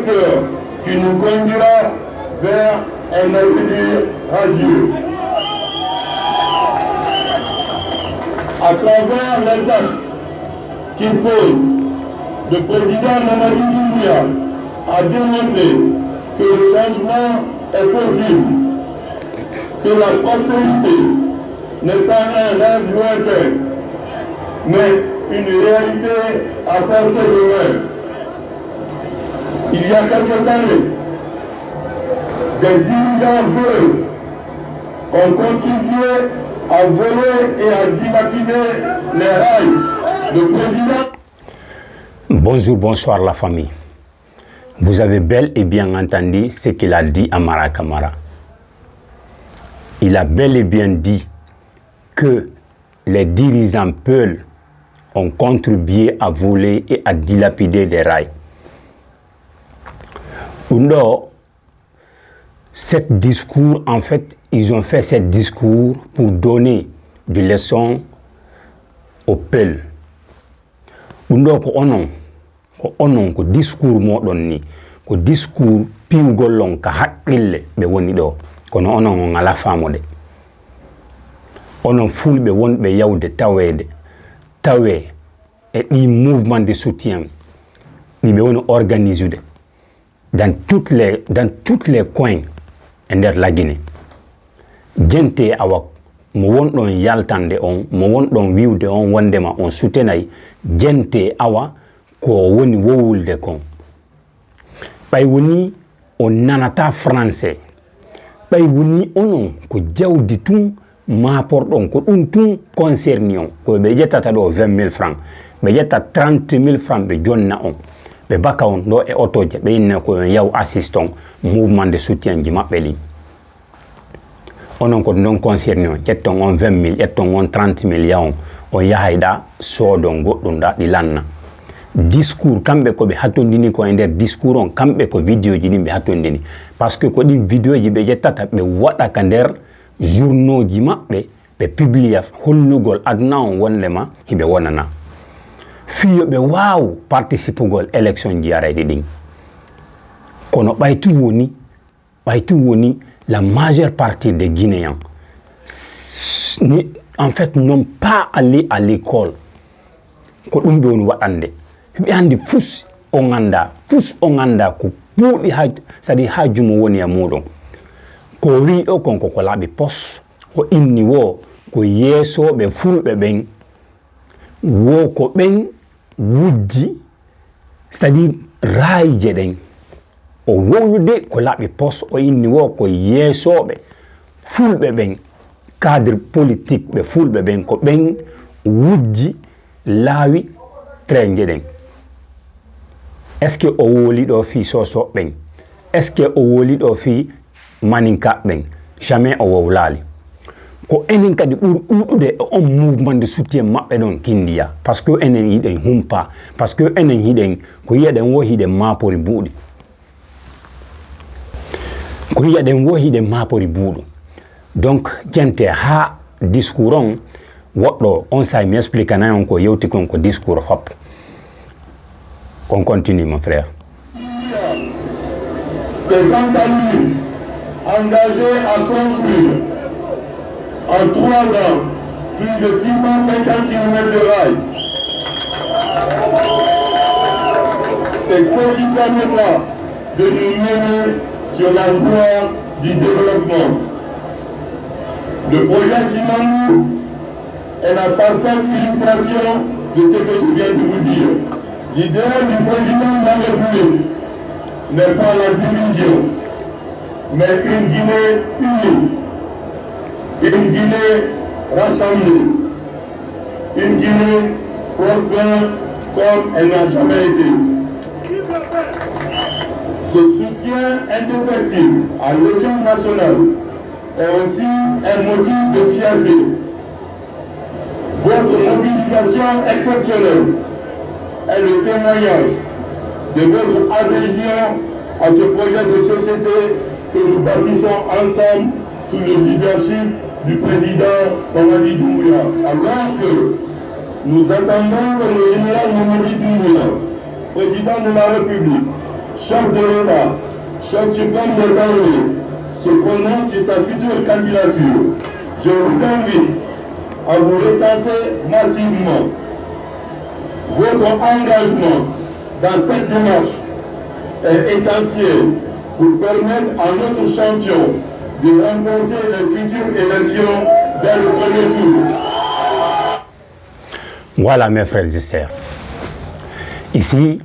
vecteur qui nous conduira vers un avenir radieux. À travers les actes qu'il pose, le président Mamadi Doumbouya a démontré que le changement est possible, que la prospérité n'est pas un rêve lointain, mais une réalité à portée de main. Il y a quelques années, des dirigeants veuves ont contribué à voler et à dilapider les rails. Le président... Bonjour, bonsoir la famille. Vous avez bel et bien entendu ce qu'il a dit à Mara Camara. Il a bel et bien dit que les dirigeants Peul ont contribué à voler et à dilapider les rails. Non, cet discours, en fait, ils ont fait ce discours pour donner des leçons au Peul. Non, ko discours moɗon ni ko discours piwgollon ka haqqille ɓe woni ɗo kono onon on ala famude onon fulɓe wonɓe yawde tawe e ɗi mouvement de soutien ɗi ɓe woni organisé dans toutes les coins e nder la Guinée. Jente awa mo wonɗon yaltande on mo wonɗon wiwde on wondema on soutenay jente awa ko woni wowulde kon ɓay woni on nanata français ɓay woni onon ko jawdi tun maporɗon ko ɗum tun concerni on ko ɓe ƴettata ɗo 20 000 francs ɓe ƴetta 30 000 francs ɓe jonna on ɓe baka on ɗo e otoje ɓe inne ko on yaw assiston mouvement de soutien ji maɓɓe ɗin onon ko ɗon concerni on ƴetton on 20 000 ƴetton on 30 000 yawon on yahayɗa soodon goɗɗum ɗa ɗi lanna discours kamɓe ko ɓe hattondini ko e nder discours on kamɓe ko vidéo ji ɗin ɓe hattondini par ce que ko ɗin vidéo ji ɓe ƴettata ɓe waɗa ka nder journaux ji maɓɓe ɓe publia hollugol aduna on wondema hiɓe wonana fiyo ɓe waw participugol élection ji arayɗi ɗin kono ɓaytu woni la majeure partie des Guinéens en fait n'ont pas allé à l'école ko ɗum ɓe woni waɗande ɓe andi fus o ganda ko ɓuuɗi sadi ha jumo woni e muɗum ko wi ɗo konko ko laaɓi pos o inni wo ko yeesoɓe fulɓe ɓen wo ko ɓen wujji c'est-à-dire raayje ɗen o wowlude ko laaɓi pos o inni wo ko yeesoɓe fulɓe ɓen cadre politique ɓe fulɓe ɓen ko ɓen wujji laawi trainje ɗen est ce que o woli ɗo fi soso ɓen est ce que o woli ɗo fi maninka ɓen jamais o wowlali ko enen kadi ɓuri ɗuɗude on mouvement de soutien maɓɓe ɗon kindiya par ce que enen yiɗen humpa par ce que enen hiɗen ko yiyaɗen wo hiɗen mapori buuɗi donc jente ha discours on woɗɗo on say mi expliquena on ko yewti kon ko discours hop qu'on continue mon frère. C'est quant à lui engagé à construire en 3 ans plus de 650 km de rails. C'est ce qui permettra de nous mener sur la voie du développement. Le projet Simandou est la parfaite illustration de ce que je viens de vous dire. L'idéal du président de la République n'est pas la division, mais une Guinée unie, une Guinée rassemblée, une Guinée prospère comme elle n'a jamais été. Ce soutien indéfectible à l'échelle nationale est aussi un motif de fierté. Votre mobilisation exceptionnelle est le témoignage de votre adhésion à ce projet de société que nous bâtissons ensemble sous le leadership du président Mamadi Doumbouya. Alors que nous attendons que le général Mamadi Doumbouya, président de la République, chef de l'État, chef suprême des armées, se prononce sur sa future candidature, je vous invite à vous recenser massivement. Votre engagement dans cette démarche est essentiel pour permettre à notre champion de remporter les futures élections dans le premier tour. Voilà mes frères et sœurs. Ici,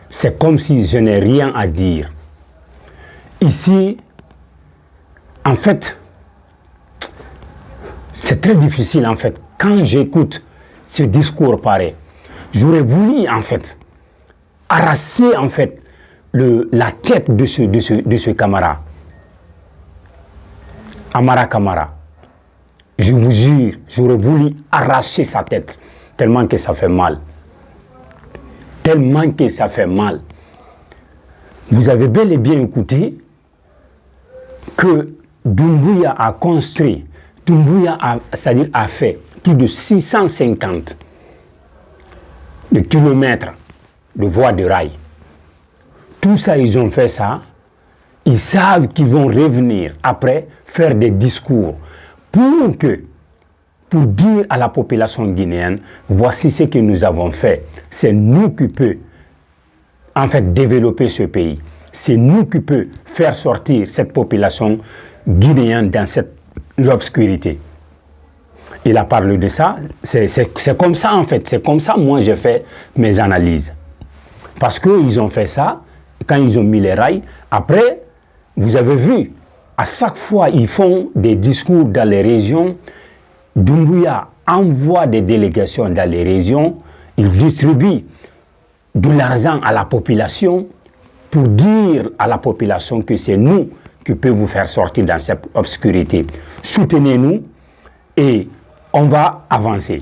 c'est comme si je n'ai rien à dire. Ici, en fait, c'est très difficile en fait. Quand j'écoute ce discours pareil, j'aurais voulu en fait arracher en fait la tête de ce camarade. Amara Camara. Je vous jure, j'aurais voulu arracher sa tête, tellement que ça fait mal. Tellement que ça fait mal. Vous avez bel et bien écouté que Doumbouya a construit, c'est-à-dire a fait plus de 650 kilomètres de voies de rail. Tout ça, ils ont fait ça. Ils savent qu'ils vont revenir après faire des discours pour dire à la population guinéenne, voici ce que nous avons fait. C'est nous qui peut en fait développer ce pays. C'est nous qui peut faire sortir cette population guinéenne dans l'obscurité. Il a parlé de ça. C'est comme ça en fait. C'est comme ça moi j'ai fait mes analyses. Parce qu'ils ont fait ça, quand ils ont mis les rails, après, vous avez vu, à chaque fois, ils font des discours dans les régions. Doumbouya envoie des délégations dans les régions. Il distribue de l'argent à la population pour dire à la population que c'est nous qui pouvons vous faire sortir dans cette obscurité. Soutenez-nous et on va avancer.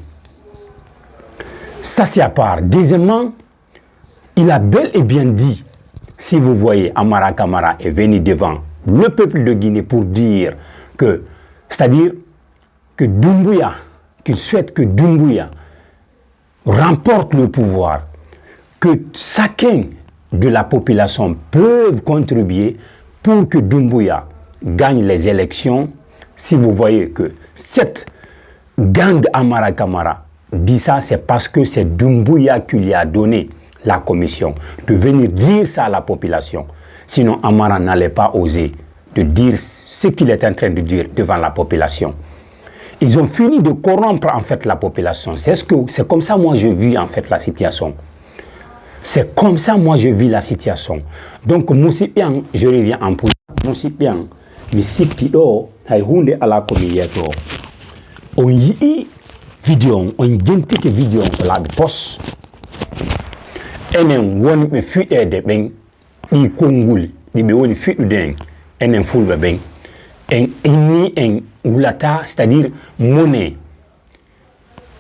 Ça, c'est à part. Deuxièmement, il a bel et bien dit, si vous voyez, Amara Camara est venu devant le peuple de Guinée pour dire que, c'est-à-dire que Doumbouya, qu'il souhaite que Doumbouya remporte le pouvoir, que chacun de la population peut contribuer pour que Doumbouya gagne les élections. Si vous voyez que cette gang Amara Camara dit ça, c'est parce que c'est Doumbouya qui lui a donné la commission de venir dire ça à la population. Sinon, Amara n'allait pas oser de dire ce qu'il est en train de dire devant la population. Ils ont fini de corrompre en fait la population. C'est comme ça moi je vis en fait la situation. C'est comme ça moi je vis la situation. Donc Moussipian, je reviens en pour Moussipian, Missipido, Haïhounde à la communauté. On y vidéo, on identique vidéo la poste. Enen won me fi de ben di kongul di be woni fi den enen fulbe ben en wulata, c'est-à-dire monnaie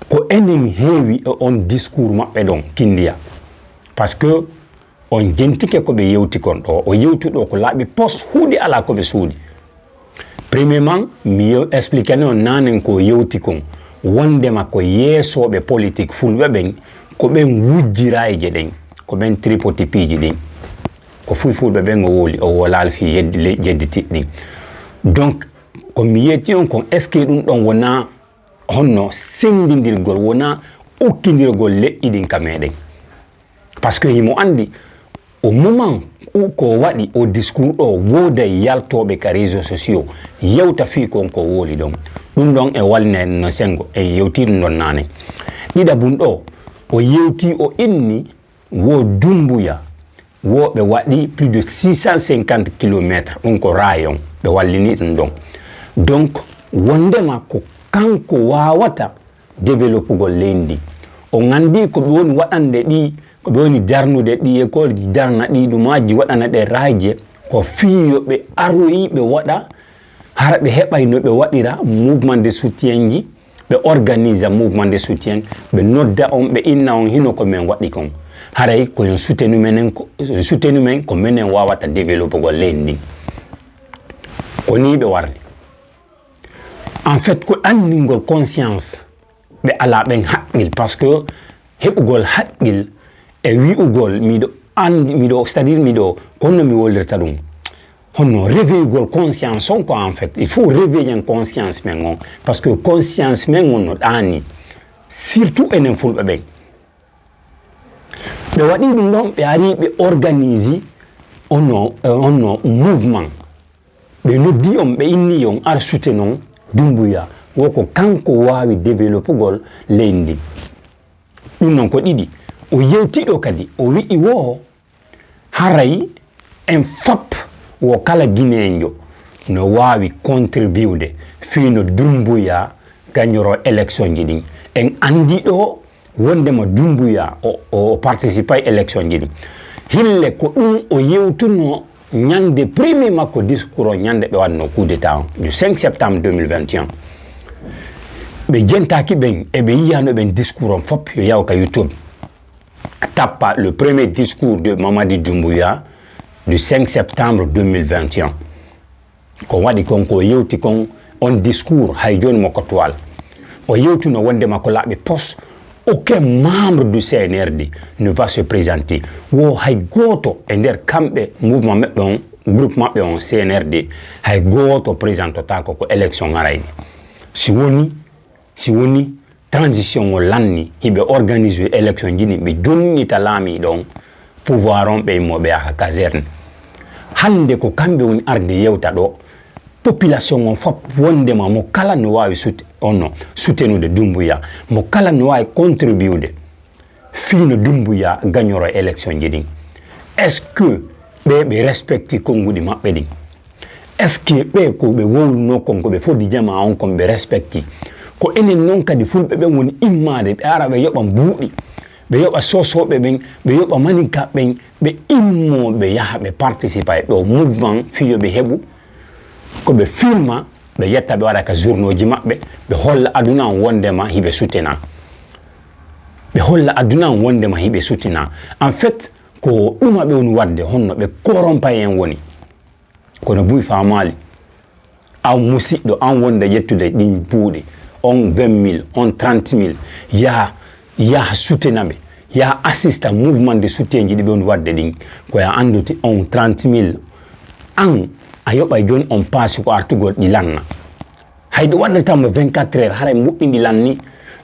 ko enen heewi on discours mabbe don kindiya parce que on jentike ko be yewti kon do o yewti do ko laabi poste huudi ala ko be suudi. Premièrement mi expliquer non nanen ko yewti kon wonde makko yesobe politique fulbe ben ko ben wujjira e jeden ko ben tripoti piji din ko fulbe ben o woli o wolal fi yeddi tiddi. Donc ko mi yeti on kon est ce que dum don wona honno sendindirgol wona okkindirgol leɗɗi ɗin ka meɗen parce que himo andi au moment où ko waɗi au discours ɗo woda yaltoɓe ka réseaux sociaux yewta fi kon ko woli ɗon ɗum ɗon e walne no sengo e yewti ɗum ɗon nane ɗiɗabum ɗo o yewti o inni wo Doumbouya wo ɓe waɗi plus de 650 km ɗum ko rayon ɓe wallini ɗum ɗon. Donc wondema ko kanko wawata développugol leydi o gandi ko ɓe woni waɗande ɗi ko ɓe woni darnude ɗi école darna ɗi ɗumaji waɗana ɗe raje ko fiyo ɓe aroyi ɓe waɗa hara ɓe heɓay no ɓe waɗira mouvement de soutien ji ɓe organise mouvement de soutien ɓe nodda on ɓe inna on hino ko men waɗi kon haray koyon soutenu men ko menen wawata développugol leydi ko ni ɓe warli en fait ko andingol conscience ɓe ala ɓen haqqil parce que heɓugol haqqil e wi'ugol miɗo c'est-à-dire mido kono mi wolirta dum honno réveiller conscience on quoi en fait il faut réveiller une conscience mengon parce que conscience mengon no dani surtout enen fulbe be be wadi dum don be ari be organiser onno mouvement be noddi on be inni on ar soutenon Doumbouya woko kanko wawi développer gol lendi dum non ko didi o yewtido kadi o wi wo haray en fap wo kala guinéenjo no wawi contribuer fino Doumbouya gagnoro élection ji din en andi do wondema Doumbouya o participa élection ji din hille ko dum o yewtuno nyande premier makko discours nyande be wadno coup d'état du 5 septembre 2021 be jentaki ben e be yiyano ben discours fop yo yawka YouTube tappa le premier discours de Mamadi Doumbouya du 5 septembre 2021 ko wadi konko yewti kon on discours hay joni mo kotwal o yewti no wonde makko labbe poste aucun membre du CNRD ne va se présenter wo hay goto e der kambe mouvement mabbe on groupe mabbe on CNRD hay goto présentata ko élection ngarayni si woni transition o lanni hibe organiser élection jini be jonni talami don pouvoir on be mo be ha caserne hande ko kambe woni arde yewta do population on fop wonde ma mo kala no wawi soutenude Doumbouya mo kala no wawi contribuer fino Doumbouya gagnoro élection jini est-ce que be respecti kongudi mabbe din est-ce que be ko be wowno konko be fodi jama on kon be respecti ko enen non kadi fulbe be woni immade be arabe yoba buudi be yoba sosobe ben be yoba maninka ben be immo be yaha be participer do mouvement fiyo be hebu ko be filma be yetta be wada ka journaux ji mabbe be holla aduna wondema hibe soutena en fait ko duma be woni wadde honno be corrompa en woni ko no buy famali aw musiddo an wonde yettude din buudi on 20 000 on 30 000 ya soutenabe ya assista mouvement de soutien ji be woni wadde din ko ya anduti on 30 000 an ayoba jon on passe ko artugol di lanna haydo wadde tam 24 heures haray muddindi lanni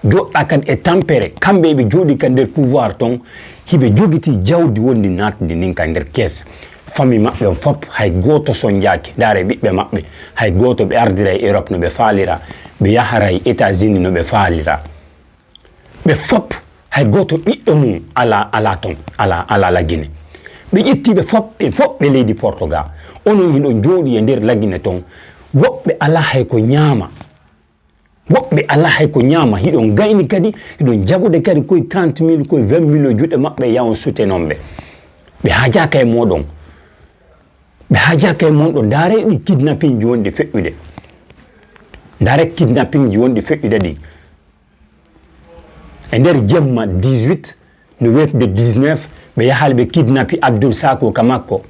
do akad e tempéré kambe be jodi kan der pouvoir ton hibe jogiti jawdi wondi natdi nin kan der caisse famille mabbe fop hay goto son jaaki dare bibbe mabbe hay goto be ardira Europe no be faalira be yaharay États-Unis no be faalira be fop hay goto biddo mum ala la Guinée be yetti be fop be leydi Portugal onon hido jodi e der la Guinée ton wobbe ala hay ko nyama hidon gayni kadi hidon jabude kadi koy 30 000 koy 20 000 jude mabbe yawon soutenombe be hajaka e modon dare di kidnapping jonde feddude di e der jemma 18 no webde 19 be yahalbe kidnappi Abdoul Sako Kamako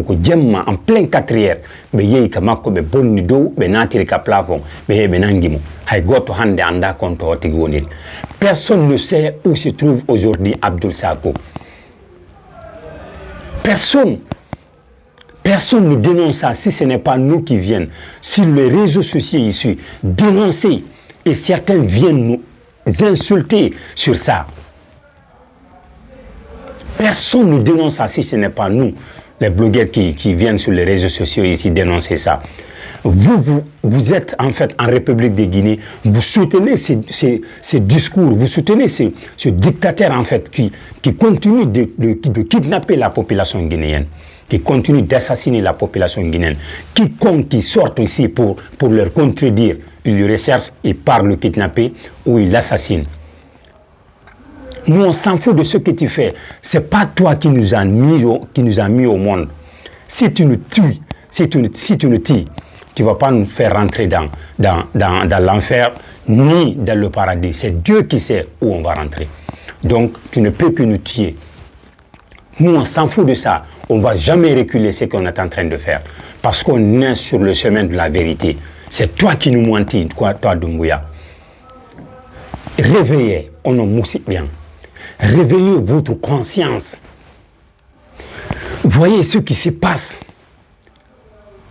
ko jemma en plein 4 heures be yeyi Kamako be bonni dow be natiri ka plafond be hebe nangimo hay goto hande anda konto tigi woniri personne ne sait où se trouve aujourd'hui Abdoul Sako personne ne dénonce ça si ce n'est pas nous qui viennent sur les réseaux sociaux ici dénoncer et certains viennent nous insulter sur ça. Personne ne dénonce ça si ce n'est pas nous, les blogueurs qui viennent sur les réseaux sociaux ici dénoncer ça. Vous êtes en fait en République de Guinée, vous soutenez ces discours, vous soutenez ce dictateur en fait qui continue de kidnapper la population guinéenne, qui continue d'assassiner la population guinéenne. Quiconque qui sort ici pour leur contredire, il le recherche, il part le kidnapper ou il l'assassine. Nous, on s'en fout de ce que tu fais. C'est pas toi qui nous a mis au monde. Si tu nous tues, si tu nous tues, tu vas pas nous faire rentrer dans l'enfer ni dans le paradis. C'est Dieu qui sait où on va rentrer. Donc, tu ne peux que nous tuer. Nous, on s'en fout de ça. On ne va jamais reculer ce qu'on est en train de faire. Parce qu'on est sur le chemin de la vérité. C'est toi qui nous mentis, toi Doumbouya. Réveillez, on nous moussit bien. Réveillez votre conscience. Voyez ce qui se passe.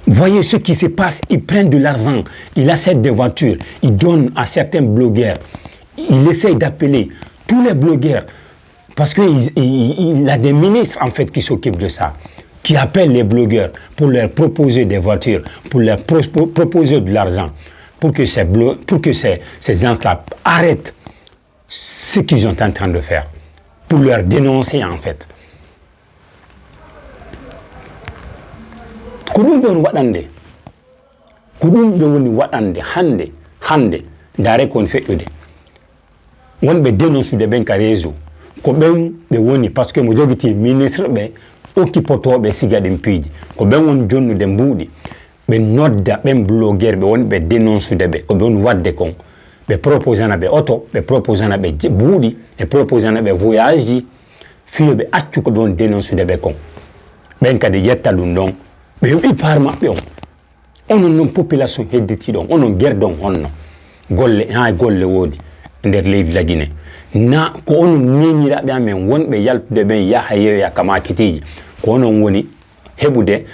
Voyez ce qui se passe. Ils prennent de l'argent, ils achètent des voitures, ils donnent à certains blogueurs. Il essaye d'appeler tous les blogueurs, parce qu'il a des ministres en fait qui s'occupent de ça, qui appellent les blogueurs pour leur proposer des voitures, pour leur proposer de l'argent, pour que ces gens-là arrêtent ce qu'ils sont en train de faire, pour leur dénoncer en fait. Ko ɗum ɓe woni waɗande, ko ɗum ɓe woni waɗande hande ndaare kon feƴƴude wonɓe dénoncude ɓen ka réseau ko ɓen ɓe woni par ce que mo jogiti ministre ɓe okkipotoɓe siga ɗin piiji ko ɓen woni jonnude mbuuɗi ɓe nodda ɓen blogueur ɓe wonɓe dénoncude ɓe ko ɓe woni wadde kon ɓe proposana ɓe auto ɓe proposana ɓe buuɗi ɓe proposana ɓe voyage ji fiyo ɓe accu ko ɓe woni dénoncude ɓe kon ɓen kadi yetta ɗum ɗon ɓe yoɓi par maɓɓe on onon noon population hedditiɗon onon guerɗon honno golle woodi nder leydi la Guinée na ko onon neñiraɓe amen wonɓe yaltude ɓen yaha yeeya ka makitiji ko onon woni heɓude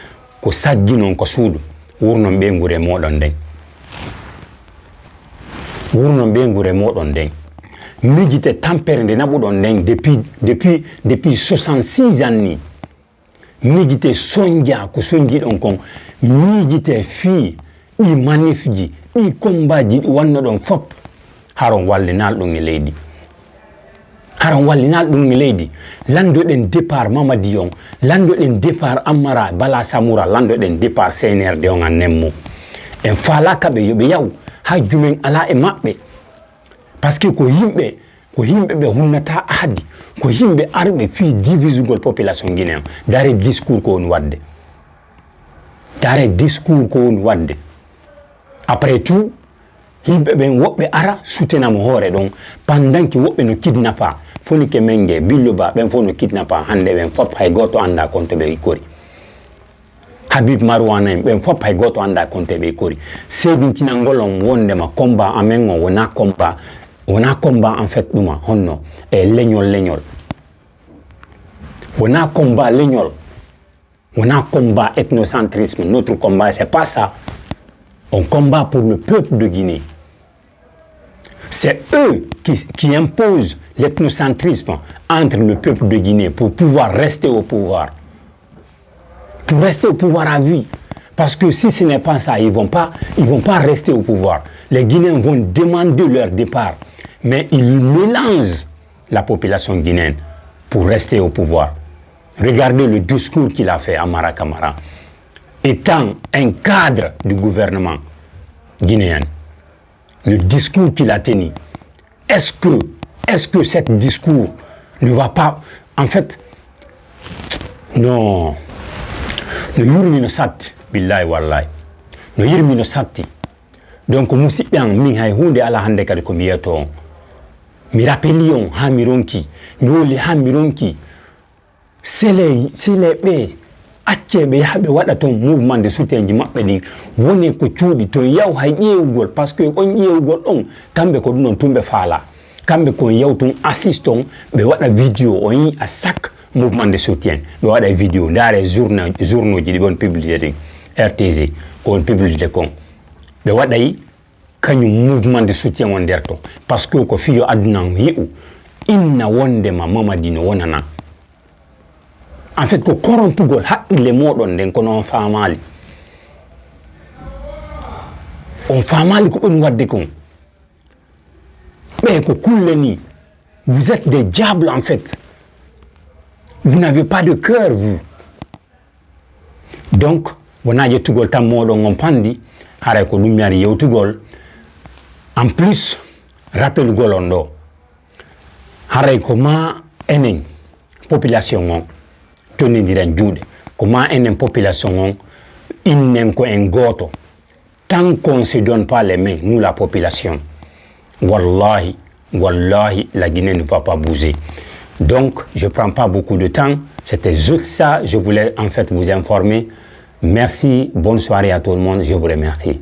ko saggi noon ko suudu wurnon ɓe gure moɗon nden wurnon ɓe gure moɗon nden mijite tampere nde naɓuɗon nden depuis 66 ans ni mijite soñdia ko soñjiɗon kon miijite fii ɗi manif ji ɗi combat ji ɗi wanno ɗon fop haron wallinal ɗum e leydi haron wallinal ɗum e leydi landoɗen départ Mamadi on landoɗen départ Amara Bala Samoura landoɗen départ CNRD on an nemmo en falaka ɓe yoɓe yaw ha jumen ala e maɓɓe par ce que ko yimɓe ɓe hunnata ahdi ko yimɓe arɓe fii divisugol population guinéen dare discours ko woni wadde après tout yimɓe ɓen woɓɓe ara soutenamo hoore ɗon pendant que woɓɓe no kidnappa foni ke menge Billo Ba ɓen fof no kidnappa hande ɓen fop hay goto anda konto ɓe ikkori Habib Marouane en ɓen fop hay goto anda konto ɓe ikkori seedincinalngol on wondema combat amen on wona combat en fait ɗuma honno e leñol wona combat leñol wona combat ethnocentrisme notre combat c'est pas ça on combat pour le peuple de Guinée c'est eux qui imposent l'ethnocentrisme entre le peuple de Guinée pour pouvoir rester au pouvoir à vie. Parce que si ce n'est pas ça, ils vont pas rester au pouvoir. Les Guinéens vont demander leur départ. Mais ils mélangent la population guinéenne pour rester au pouvoir. Regardez le discours qu'il a fait à Amara Camara. Étant un cadre du gouvernement guinéen, le discours qu'il a tenu, est-ce que ce discours ne va pas... En fait, non. No yurmi no satti billahi wallahi no yurmi no satti donc musidɓe an min hay hunde ala hande kadi ko mbiyato on mi rappeli on ha mi ronki mi woli ha mi ronki sele ɓe acce ɓe yaha ɓe waɗa toon mouvement de soutien ji maɓɓe ɗin woni ko cuuɗi to yaw hay ƴeewugol par ce que on ƴeewugol ɗon kamɓe ko ɗum noon tumɓe faala kamɓe kon yaw tun assiste on ɓe waɗa vidéo on yi à chaque mouvement de soutien ɓe waɗa vidéo ndaare journaux ji ɗi ɓe on publicité RTG ko on publicité kon ɓe waɗay kañum mouvement de soutien on nder ton par ce que ko fiyo aduna yi'u inna wondema Mamadi no wonana en fait ko korompugol haqqille moɗon nden kono on famali ko ɓen wadde kon ɓe ko kulle ni vous êtes des diables en fait. Vous n'avez pas de cœur, vous. Donc, wona yettugol tan moɗon on pandi haray ko ɗum yari yewtugol en plus rappelugol on ɗo haray ko ma enen population on tonnidiren juuɗe ko ma enen population on innen ko en goto tant qu'on se donne pas les mains nous la population wallahi la Guinée ne va pas bouger. Donc, je ne prends pas beaucoup de temps. C'était juste ça. Je voulais en fait vous informer. Merci. Bonne soirée à tout le monde. Je vous remercie.